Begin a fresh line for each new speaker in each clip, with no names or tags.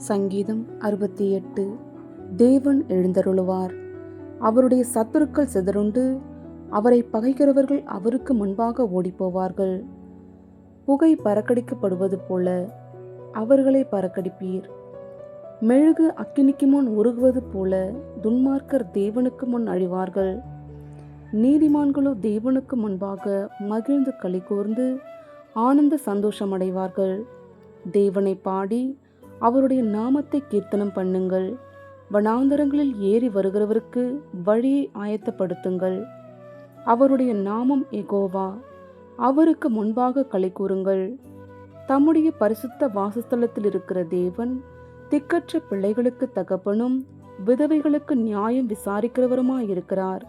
சங்கீதம் 68. தேவன் எழுந்தருளுவார். அவருடைய சத்துருக்கள் சிதறுண்டு, அவரை பகைக்கிறவர்கள் அவருக்கு முன்பாக ஓடிப்போவார்கள். புகை பறக்கடிக்கப்படுவது போல அவர்களை பறக்கடிப்பீர். மெழுகு அக்கினிக்கு முன் உருகுவது போல துன்மார்க்கர் தேவனுக்கு முன் அழிவார்கள். நீதிமான்களோ தேவனுக்கு முன்பாக மகிழ்ந்து களிகூர்ந்து ஆனந்த சந்தோஷம் அடைவார்கள். தேவனை பாடி அவருடைய நாமத்தை கீர்த்தனம் பண்ணுங்கள். வனாந்தரங்களில் ஏறி வருகிறவருக்கு வழியை ஆயத்தப்படுத்துங்கள். அவருடைய நாமம் யெகோவா. அவருக்கு முன்பாக களிகூருங்கள். தம்முடைய பரிசுத்த வாசஸ்தலத்தில் இருக்கிற தேவன் திக்கற்ற பிள்ளைகளுக்கு தகப்பனும் விதவைகளுக்கு நியாயம் விசாரிக்கிறவருமாயிருக்கிறார்.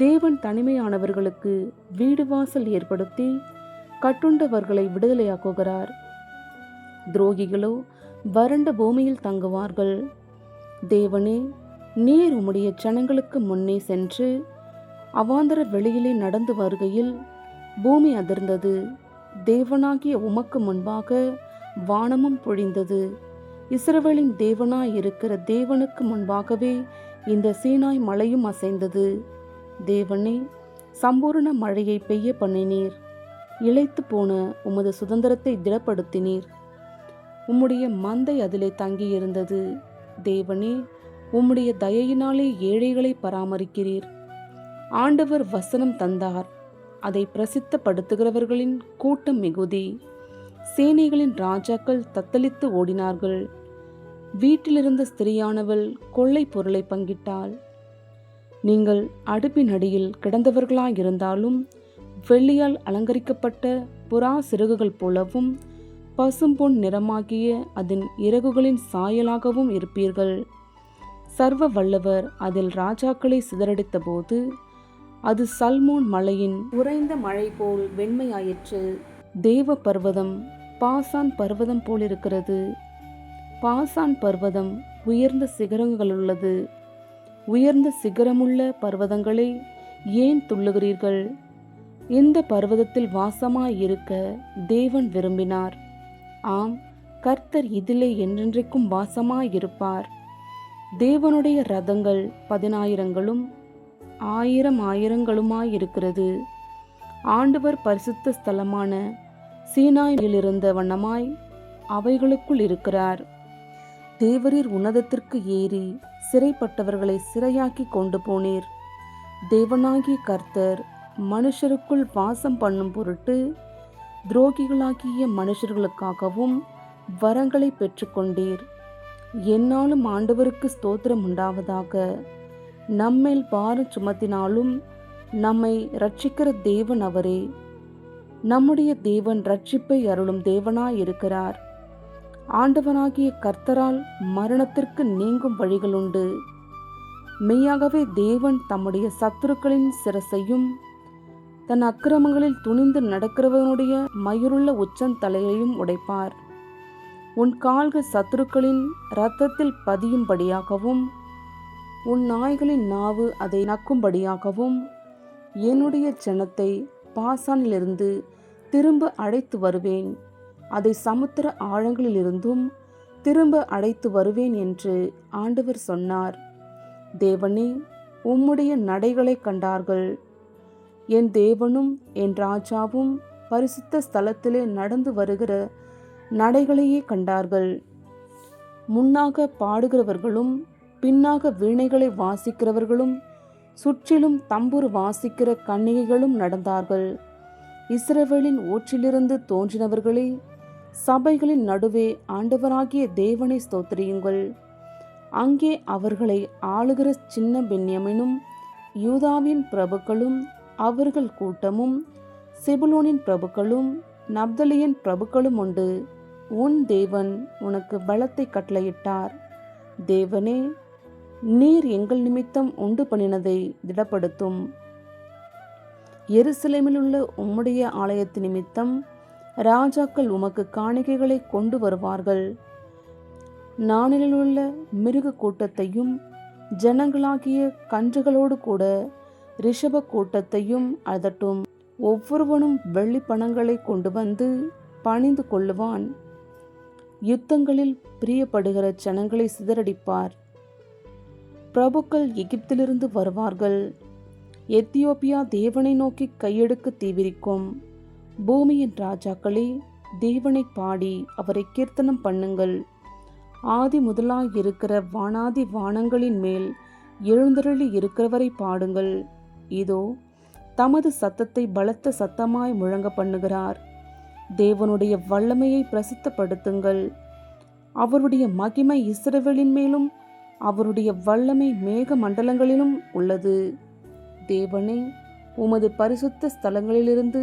தேவன் தனிமையானவர்களுக்கு வீடு வாசல் ஏற்படுத்தி கட்டுண்டவர்களை விடுதலையாக்குகிறார். துரோகிகளோ வறண்ட பூமியில் தங்குவார்கள். தேவனே, நீர் உம்முடைய ஜனங்களுக்கு முன்னே சென்று அவாந்தர வெளியிலே நடந்து வருகையில் பூமி அதிர்ந்தது. தேவனாகிய உமக்கு முன்பாக வானமும் பொழிந்தது. இஸ்ரவேலின் தேவனாயிருக்கிற தேவனுக்கு முன்பாகவே இந்த சீனாய் மலையும் அசைந்தது. தேவனே, சம்பூரண மழையை பெய்ய பண்ணினீர். இளைத்து போன உமது சுதந்திரத்தை திடப்படுத்தினீர். உம்முடைய மந்தை அதிலே தங்கியிருந்தது. தேவனே, உம்முடைய தயையினாலே ஏழைகளை பராமரிக்கிறீர். ஆண்டவர் வசனம் தந்தார். அதை பிரசித்தப்படுத்துகிறவர்களின் கூட்டம் மிகுதி. சேனைகளின் ராஜாக்கள் தத்தளித்து ஓடினார்கள். வீட்டிலிருந்த ஸ்திரியானவள் கொள்ளை பொருளை பங்கிட்டாள். நீங்கள் அடுப்பின் அடியில் கிடந்தவர்களாயிருந்தாலும் வெள்ளியால் அலங்கரிக்கப்பட்ட புறா சிறகுகள் போலவும் பசும்பொன் நிறமாகிய அதன் இறகுகளின் சாயலாகவும் இருப்பீர்கள். சர்வ வல்லவர் அதில் ராஜாக்களை சிதறடித்த போது அது சல்மோன் மலையின் உறைந்த மழை போல் வெண்மையாயிற்று. தேவ பர்வதம் பாசான் பர்வதம் போலிருக்கிறது. பாசான் பர்வதம் உயர்ந்த சிகரங்களுள்ளது. உயர்ந்த சிகரமுள்ள பர்வதங்களை ஏன் துள்ளுகிறீர்கள்? இந்த பர்வதத்தில் வாசமாயிருக்க தேவன் விரும்பினார். ஆம், கர்த்தர் இதிலே என்றென்றைக்கும் வாசமாயிருப்பார். தேவனுடைய ரதங்கள் 10,000ங்களும் 1000,000ங்களுமாயிருக்கிறது. ஆண்டவர் பரிசுத்த ஸ்தலமான சீனாயிலிருந்த வண்ணமாய் அவைகளுக்குள் இருக்கிறார். தேவரீர் உன்னதத்திற்கு ஏறி சிறைப்பட்டவர்களை சிறையாக்கி கொண்டு போனீர். தேவனாகிய கர்த்தர் மனுஷருக்குள் வாசம் பண்ணும் பொருட்டு துரோகிகளாகிய மனுஷர்களுக்காகவும் வரங்களை பெற்றுக்கொண்டீர். என்னாலும் ஆண்டவருக்கு ஸ்தோத்திரம் உண்டாவதாக. நம்மேல் பாரம் சுமத்தினாலும் நம்மை இரட்சிக்கிற தேவன் அவரே. நம்முடைய தேவன் இரட்சிப்பை அருளும் தேவனாயிருக்கிறார். ஆண்டவனாகிய கர்த்தரால் மரணத்திற்கு நீங்கும் வழிகளுண்டு. மெய்யாகவே தேவன் தம்முடைய சத்துருக்களின் சிரசையும் தன் அக்கிரமங்களில் துணிந்து நடக்கிறவனுடைய மயிருள்ள உச்சந்தலையையும் உடைப்பார். உன் கால்கள் சத்துருக்களின் இரத்தத்தில் பதியும்படியாகவும் உன் நாய்களின் நாவு அதை நக்கும்படியாகவும் என்னுடைய ஜனத்தை பாசானிலிருந்து திரும்ப அழைத்து வருவேன். அதை சமுத்திர ஆழங்களிலிருந்தும் திரும்ப அழைத்து வருவேன் என்று ஆண்டவர் சொன்னார். தேவனே, உம்முடைய நடைகளை கண்டார்கள். என் தேவனும் என் ராஜாவும் பரிசுத்த ஸ்தலத்திலே நடந்து வருகிற நடைகளையே கண்டார்கள். முன்னாக பாடுகிறவர்களும் பின்னாக வீணைகளை வாசிக்கிறவர்களும் சுற்றிலும் தம்புரு வாசிக்கிற கன்னிகைகளும் நடந்தார்கள். இஸ்ரவேலின் ஊற்றிலிருந்து தோன்றினவர்களே, சபைகளின் நடுவே ஆண்டவராகிய தேவனை ஸ்தோத்திரியுங்கள். அங்கே அவர்களை ஆளுகிற சின்ன பென்யமீனும் யூதாவின் பிரபுக்களும் அவர்கள் கூட்டமும் செபுலோனின் பிரபுக்களும் நப்தலியின் பிரபுக்களும் உண்டு. உன் தேவன் உனக்கு பலத்தை கட்டளையிட்டார். தேவனே, நீர் எங்கள் நிமித்தம் உண்டு பண்ணினதை திடப்படுத்தும். எருசலேமில் உள்ள உம்முடைய ஆலயத்து நிமித்தம் ராஜாக்கள் உமக்கு காணிக்கைகளை கொண்டு வருவார்கள். நாணிலுள்ள மிருக கூட்டத்தையும் ஜனங்களாகிய கன்றுகளோடு கூட ரிஷப கூட்டத்தையும் அதட்டும். ஒவ்வொருவனும் வெள்ளி பணங்களை கொண்டு வந்து பணிந்து கொள்ளுவான். யுத்தங்களில் பிரியப்படுகிற ஜனங்களை சிதறடிப்பார். பிரபுக்கள் எகிப்திலிருந்து வருவார்கள். எத்தியோப்பியா தேவனை நோக்கி கையெடுக்க தீவிரிக்கும். பூமியின் ராஜாக்களே, தேவனை பாடி அவரை கீர்த்தனம் பண்ணுங்கள். ஆதி முதலாய் இருக்கிற வானாதி வானங்களின் மேல் எழுந்தருளி இருக்கிறவரை பாடுங்கள். இதோ தமது சத்தத்தை பலத்த சத்தமாய் முழங்க பண்ணுகிறார். தேவனுடைய வல்லமையை பிரசித்தப்படுத்துங்கள். அவருடைய மகிமை இஸ்ரவேலின் மேலும் அவருடைய வல்லமை மேக மண்டலங்களிலும் உள்ளது. தேவனே, உமது பரிசுத்த ஸ்தலங்களிலிருந்து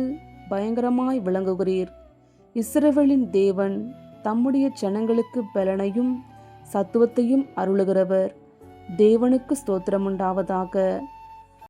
பயங்கரமாய் விளங்குகிறீர். இஸ்ரவேலின் தேவன் தம்முடைய ஜனங்களுக்கு பலனையும் சத்துவத்தையும் அருளுகிறவர். தேவனுக்கு ஸ்தோத்திரம் உண்டாவதாக.